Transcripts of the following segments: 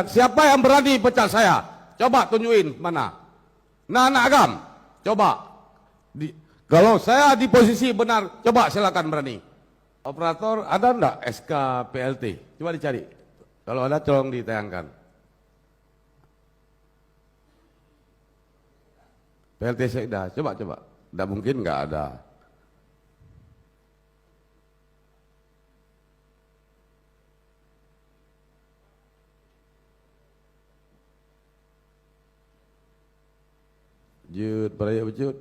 Siapa yang berani pecat saya? Coba tunjukin mana. Nah, Agam, coba. Kalau saya di posisi benar, coba silakan berani. Operator, ada enggak SK PLT? Coba dicari. Kalau ada, tolong ditayangkan. PLT Sekda, coba. Tidak mungkin enggak ada. Jut, beraya bejut.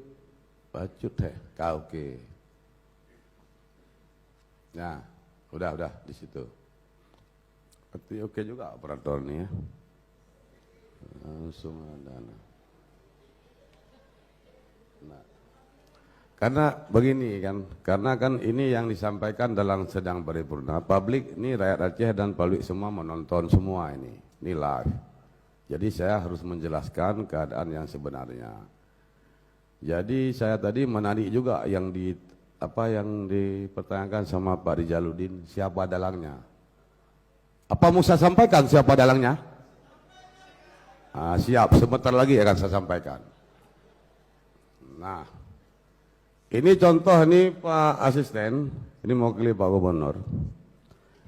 Bacut karaoke. Nah, udah di situ. Berarti oke juga operator nih ya. Langsung ada. Nah, karena begini kan, karena kan ini yang disampaikan dalam sedang paripurna. Publik ini rakyat Aceh dan publik semua menonton semua ini live. Jadi saya harus menjelaskan keadaan yang sebenarnya. Jadi saya tadi menarik juga yang dipertanyakan sama Pak Rijaluddin, siapa dalangnya? Apa mau saya sampaikan siapa dalangnya? Siap, sebentar lagi akan saya sampaikan. Nah, ini contoh ini Pak Asisten, ini mewakili Pak Gubernur.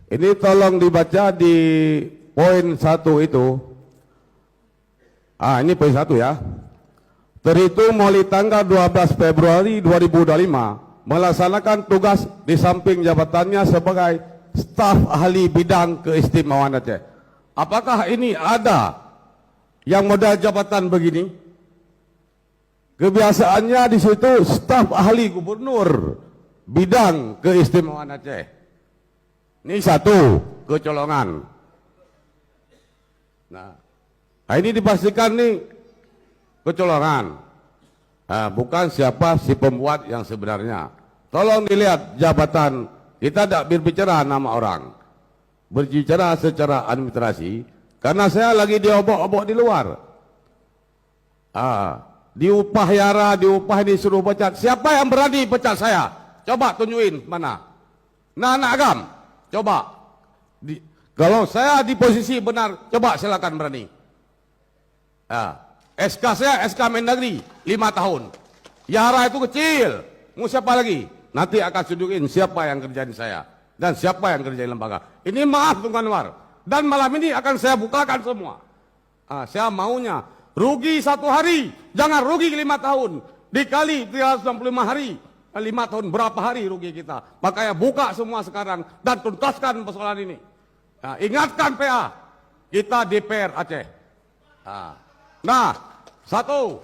Ini tolong dibaca di poin 1 itu. Ini poin 1 ya. Terhitung mulai tanggal 12 Februari 2025 melaksanakan tugas di samping jabatannya sebagai staf ahli bidang keistimewaan Aceh. Apakah ini ada yang modal jabatan begini? Kebiasaannya di situ staf ahli gubernur bidang keistimewaan Aceh. Ini satu kecolongan. Nah, ini dipastikan nih kecolongan. Bukan siapa si pembuat yang sebenarnya. Tolong dilihat jabatan. Kita tidak berbicara nama orang, berbicara secara administrasi. Karena saya lagi diobok-obok di luar. Diupah Yara, diupah disuruh pecat. Siapa yang berani pecat saya? Coba tunjukin mana. Nah, Agam, coba. Kalau saya di posisi benar, coba silakan berani. SK saya SK Mendagri 5 tahun. Yara itu kecil. Mau siapa lagi? Nanti akan tunjukin siapa yang kerjain saya dan siapa yang kerjain lembaga. Ini maaf Tunggu Anwar. Dan malam ini akan saya bukakan semua. Saya maunya rugi 1 hari, jangan rugi 5 tahun. Dikali 365 hari, 5 tahun berapa hari rugi kita? Makanya buka semua sekarang dan tuntaskan persoalan ini. Ingatkan PA, kita DPR Aceh. Nah, 1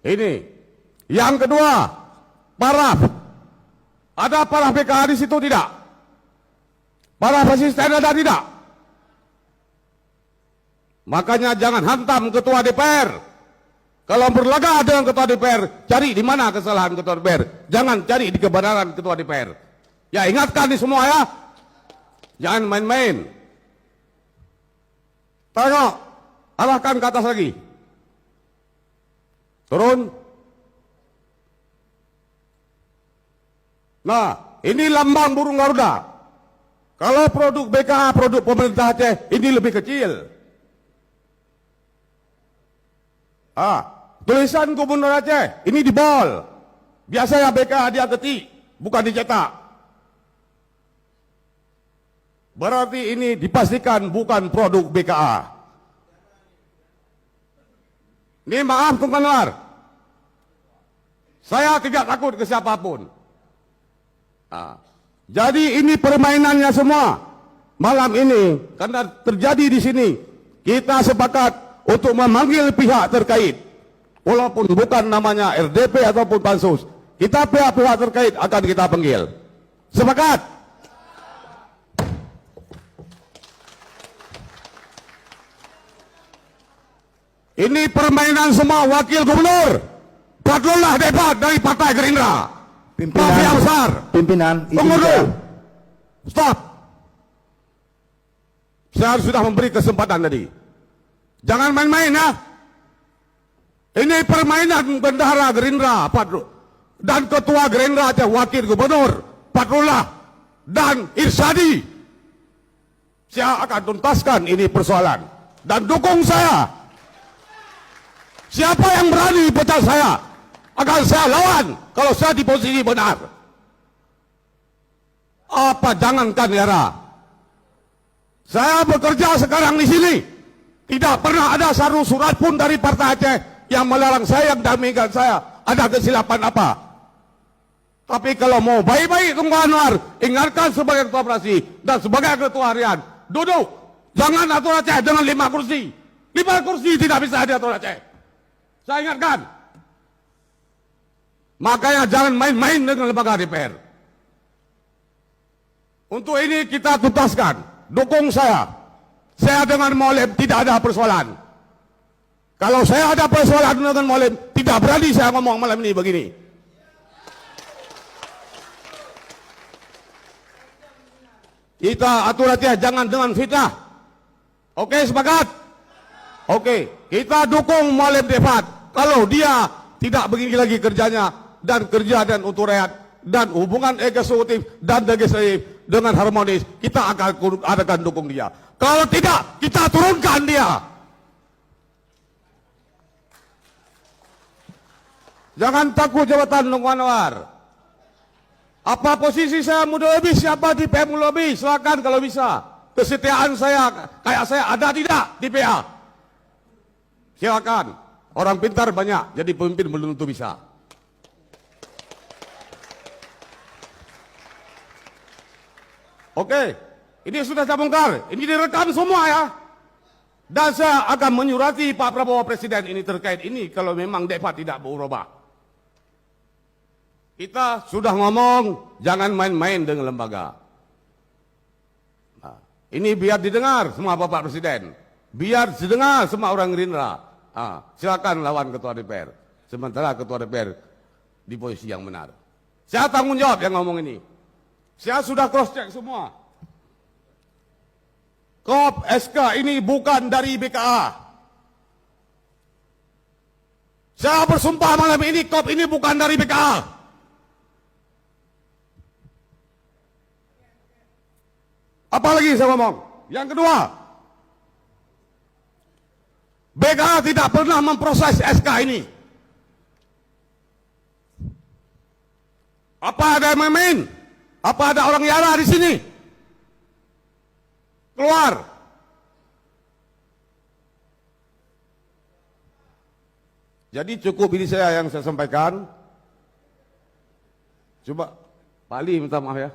ini. Yang kedua, paraf. Ada paraf BKA di situ tidak? Paraf asisten ada tidak? Makanya jangan hantam ketua DPR. Kalau berlaga dengan ketua DPR, cari di mana kesalahan ketua DPR. Jangan cari di kebenaran ketua DPR. Ya, ingatkan di semua ya. Jangan main-main. Tengok, arahkan ke atas lagi. Turun. Nah, ini lambang burung Garuda. Kalau produk BKA, produk pemerintah Aceh, ini lebih kecil. Tulisan Gubernur Aceh, ini di bol. Biasanya BKA dia ketik, bukan dicetak. Berarti ini dipastikan bukan produk BKA. Ini maaf Tunggu Anwar. Saya tidak takut ke siapapun. Jadi ini permainannya semua. Malam ini, karena terjadi di sini, kita sepakat untuk memanggil pihak terkait. Walaupun bukan namanya RDP ataupun Pansus. Kita pihak-pihak terkait akan kita panggil. Sepakat? Ini permainan semua wakil gubernur. Padahal debat dari Partai Gerindra. Mafia besar. Pimpinan, tunggu dulu. Stop. Saya sudah memberi kesempatan tadi. Jangan main-main ya. Ini permainan bendahara Gerindra dan ketua Gerindra Aceh, wakil gubernur Padrullah dan Irsadi. Saya akan tuntaskan ini persoalan. dan dukung saya. Siapa yang berani pecat saya, akan saya lawan kalau saya di posisi benar. Apa jangankan era, saya bekerja sekarang di sini, tidak pernah ada satu surat pun dari Partai Aceh yang melarang saya, yang damaikan saya ada kesilapan apa. Tapi kalau mau baik-baik Tunku Anwar, ingatkan sebagai ketua operasi dan sebagai ketua harian, duduk, jangan atur Aceh dengan 5 kursi. 5 kursi tidak bisa diatur Aceh. Saya ingatkan. Makanya jangan main-main dengan lembaga DPR. Untuk ini kita tuntaskan, dukung saya. Saya dengan Maulid tidak ada persoalan. Kalau saya ada persoalan dengan Maulid, tidak berani saya ngomong malam ini begini. Kita atur Aceh jangan dengan fitnah. Oke, sepakat? Oke, kita dukung Maulid Debat. Kalau dia tidak begini lagi kerjanya, dan kerja dan untuk rakyat, dan hubungan eksekutif dan legislatif dengan harmonis, kita akan dukung dia. Kalau tidak, kita turunkan dia. Jangan takut jabatan Tunku Anwar. Apa posisi saya muda lebih, siapa di PM lebih, silakan kalau bisa. Kesetiaan saya, kayak saya ada tidak di PA. Silakan. Orang pintar banyak, jadi pemimpin belum tentu bisa. Oke, ini sudah saya bongkar, ini direkam semua ya. Dan saya akan menyurati Pak Prabowo Presiden ini terkait ini kalau memang Debat tidak berubah. Kita sudah ngomong, jangan main-main dengan lembaga. Nah, ini biar didengar semua Bapak Presiden. Biar didengar semua orang Gerindra. Nah, silakan lawan Ketua DPR. Sementara Ketua DPR di posisi yang benar. Saya tanggung jawab yang ngomong ini. Saya sudah cross check semua. KOP SK ini bukan dari BKA. Saya bersumpah malam ini KOP ini bukan dari BKA. Apalagi saya ngomong. Yang kedua, BKA tidak pernah memproses SK ini. Apa ada yang main? Apa ada orang Yara di sini? Keluar. Jadi cukup ini saya yang saya sampaikan. Coba Pak Ali minta maaf ya.